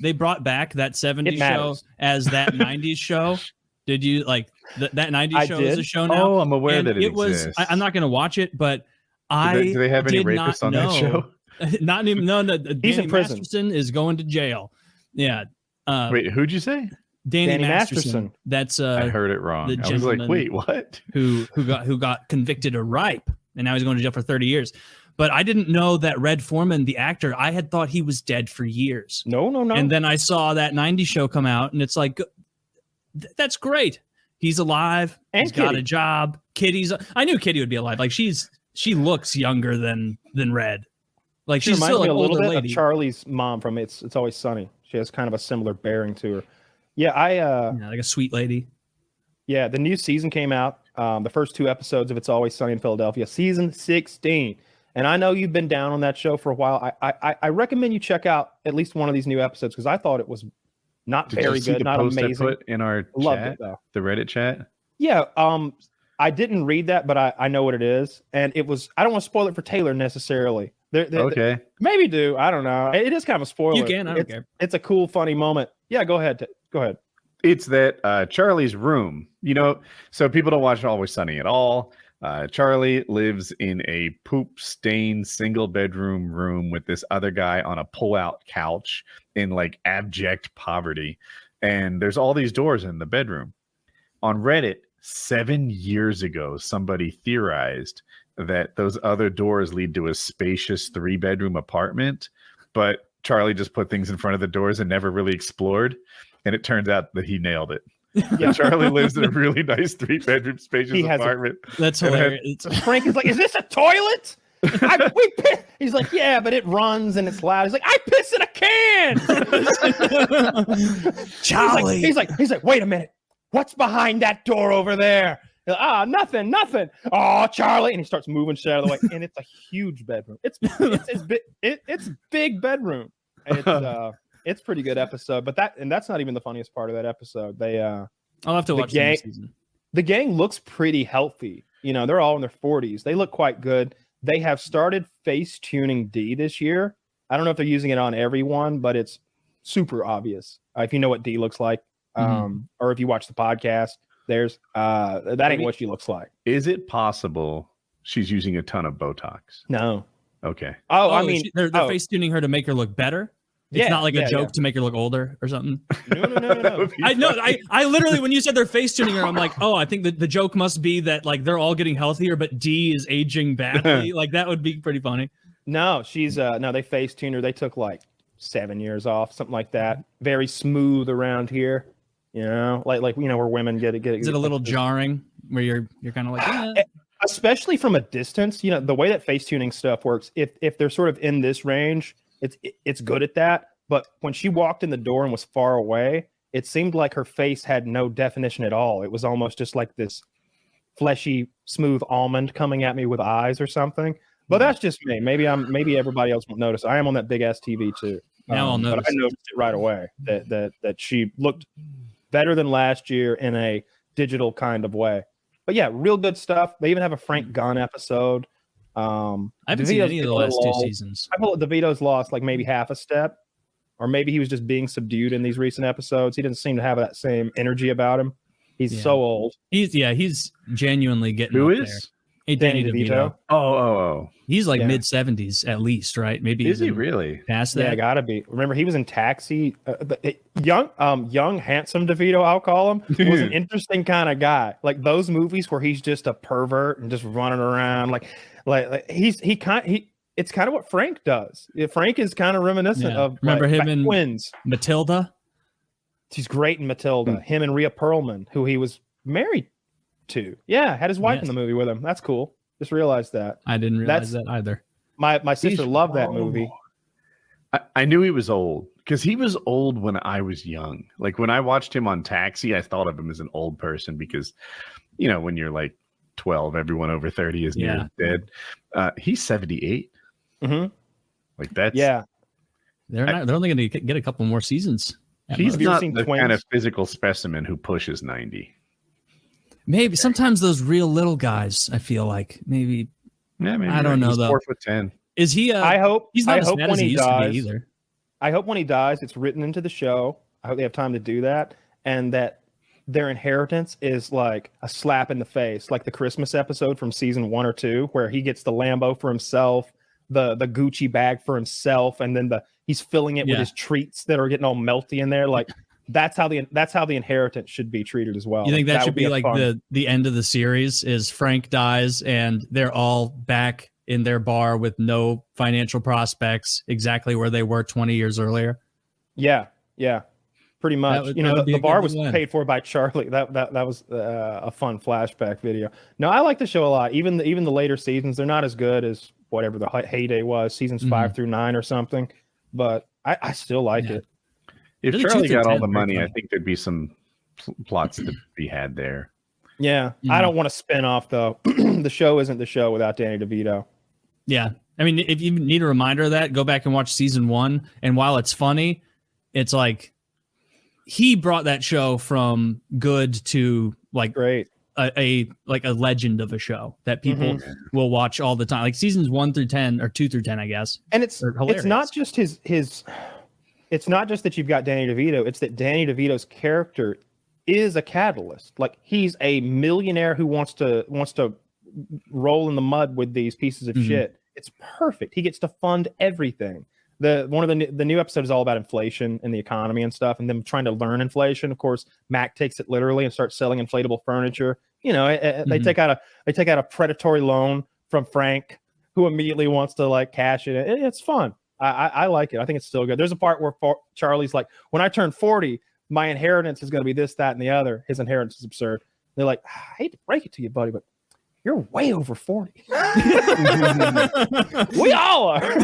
they brought back that 70s show as that 90s show? Did you like that 90s show is a show now? Oh, I'm aware that it was. exists. I'm not going to watch it, but do they have any rapists on that show? Not even. No. He's Danny in prison. Masterson is going to jail. Yeah. Wait, who'd you say? Danny Masterson. That's I heard it wrong. I was like, wait, what? Who got convicted of rape, and now he's going to jail for 30 years. But I didn't know that Red Foreman, the actor, I had thought he was dead for years. No. And then I saw that 90s show come out, and it's like, that's great. He's alive. And he's got a job. I knew Kitty would be alive. Like she looks younger than Red. Like she's still me an a little older bit lady. of Charlie's mom from It's Always Sunny. She has kind of a similar bearing to her. Yeah, like a sweet lady. Yeah, the new season came out. The first 2 episodes of It's Always Sunny in Philadelphia, season 16. And I know you've been down on that show for a while. I recommend you check out at least one of these new episodes because I thought it was not very good, not amazing. I put in our Loved chat, it, though. the Reddit chat. Yeah, I didn't read that, but I know what it is, and it was. I don't want to spoil it for Taylor necessarily. Okay, maybe do. I don't know. It is kind of a spoiler. You can. I don't care. It's a cool, funny moment. Yeah, go ahead. Go ahead. It's that Charlie's room. So people don't watch Always Sunny at all. Charlie lives in a poop-stained single-bedroom room with this other guy on a pull-out couch in like abject poverty, and there's all these doors in the bedroom. On Reddit, 7 years ago, somebody theorized that those other doors lead to a spacious 3-bedroom apartment, but Charlie just put things in front of the doors and never really explored. And it turns out that he nailed it. Yeah, Charlie lives in a really nice 3-bedroom spacious apartment. That's hilarious. Frank is like, "Is this a toilet?" He's like, "Yeah, but it runs and it's loud." He's like, "I piss in a can." Charlie. He's like, "Wait a minute. What's behind that door over there?" Nothing. Oh, Charlie. And he starts moving shit out of the way. And it's a huge bedroom. It's big bedroom. And it's pretty good episode. But that's not even the funniest part of that episode. I'll have to watch the season. The gang looks pretty healthy. They're all in their 40s. They look quite good. They have started face tuning D this year. I don't know if they're using it on everyone, but it's super obvious. If you know what D looks like, or if you watch the podcast, that ain't what she looks like. Is it possible she's using a ton of Botox? No. Okay. I mean, they're face tuning her to make her look better. It's not like a joke to make her look older or something. No. I know. I literally, when you said they're face tuning her, I'm like, oh, I think the joke must be that like they're all getting healthier, but D is aging badly. Like that would be pretty funny. No, she's they face tuned her. They took like 7 years off, something like that. Very smooth around here. Like where women get it. Is it a little jarring where you're kind of like, especially from a distance? The way that face tuning stuff works. If they're sort of in this range, it's good at that. But when she walked in the door and was far away, it seemed like her face had no definition at all. It was almost just like this fleshy, smooth almond coming at me with eyes or something. But that's just me. Maybe everybody else won't notice. I am on that big ass TV too. Now I'll notice. But I noticed it right away that she looked better than last year in a digital kind of way. But yeah, real good stuff. They even have a Frank Gunn episode. I haven't seen any of the last 2 seasons. I feel like DeVito's lost like maybe half a step, or maybe he was just being subdued in these recent episodes. He didn't seem to have that same energy about him. He's so old. He's genuinely getting Who up is? there. Hey, Danny DeVito. Oh. He's like mid-70s at least, right? Maybe is he really past that? Yeah, gotta be. Remember, he was in Taxi. Young, handsome DeVito, I'll call him, was an interesting kind of guy. Like those movies where he's just a pervert and just running around, like it's kind of what Frank does. Frank is kind of reminiscent of. Remember him in Twins? Matilda. He's great in Matilda. Him and Rhea Perlman, who he was married to. Yeah, had his wife in the movie with him. That's cool. Just realized that. I didn't realize that either. My sister loved that movie. I knew he was old because he was old when I was young. Like when I watched him on Taxi, I thought of him as an old person because, when you're like 12, everyone over 30 is near dead. He's 78. Mm-hmm. Like that's They're only going to get a couple more seasons. He's not the kind of physical specimen who pushes 90. Maybe sometimes those real little guys, I feel like maybe. Yeah, maybe I don't know though. 4'10". Is he? I hope he's not I as hope bad when as he he used to dies. be either. I hope when he dies, it's written into the show. I hope they have time to do that, and that their inheritance is like a slap in the face, like the Christmas episode from season 1 or 2, where he gets the Lambo for himself, the Gucci bag for himself, and then he's filling it with his treats that are getting all melty in there. Like that's how the inheritance should be treated as well. You think that should be like fun... the end of the series is Frank dies and they're all back in their bar with no financial prospects, exactly where they were 20 years earlier? Yeah. Pretty much. The bar was paid for by Charlie. That was a fun flashback video. No, I like the show a lot. Even the later seasons, they're not as good as whatever the heyday was, seasons 5 through 9 or something. But I still like it. If Charlie got all the money, I think there'd be some plots to be had there. Yeah, I don't want to spin off though. The show isn't the show without Danny DeVito. Yeah, I mean, if you need a reminder of that, go back and watch season 1. And while it's funny, it's like he brought that show from good to like great, a legend of a show that people will watch all the time. Like seasons 1 through 10 or 2 through 10, I guess. And it's not just his. It's not just that you've got Danny DeVito. It's that Danny DeVito's character is a catalyst. Like he's a millionaire who wants to roll in the mud with these pieces of shit. It's perfect. He gets to fund everything. One of the new episode is all about inflation and the economy and stuff, and them trying to learn inflation. Of course, Mac takes it literally and starts selling inflatable furniture. They take out a predatory loan from Frank, who immediately wants to like cash it. It's fun. I like it. I think it's still good. There's a part where Charlie's like, when I turn 40, my inheritance is going to be this, that, and the other. His inheritance is absurd. They're like, I hate to break it to you, buddy, but you're way over 40. We all are.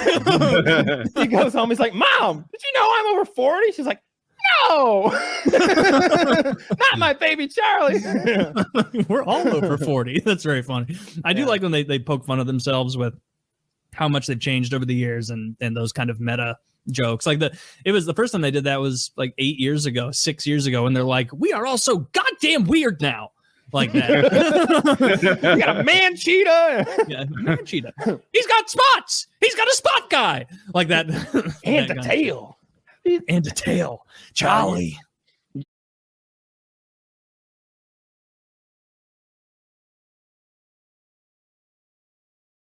He goes home. He's like, Mom, did you know I'm over 40? She's like, no, not my baby Charlie. We're all over 40. That's very funny. I do like when they poke fun of themselves with how much they've changed over the years and those kind of meta jokes. Like it was the first time they did that was like 6 years ago, and they're like, we are all so goddamn weird now. Like that. You got a man cheetah. Yeah, man cheetah. He's got spots. He's got a spot guy. Like that. And a tail. And a tail. Charlie.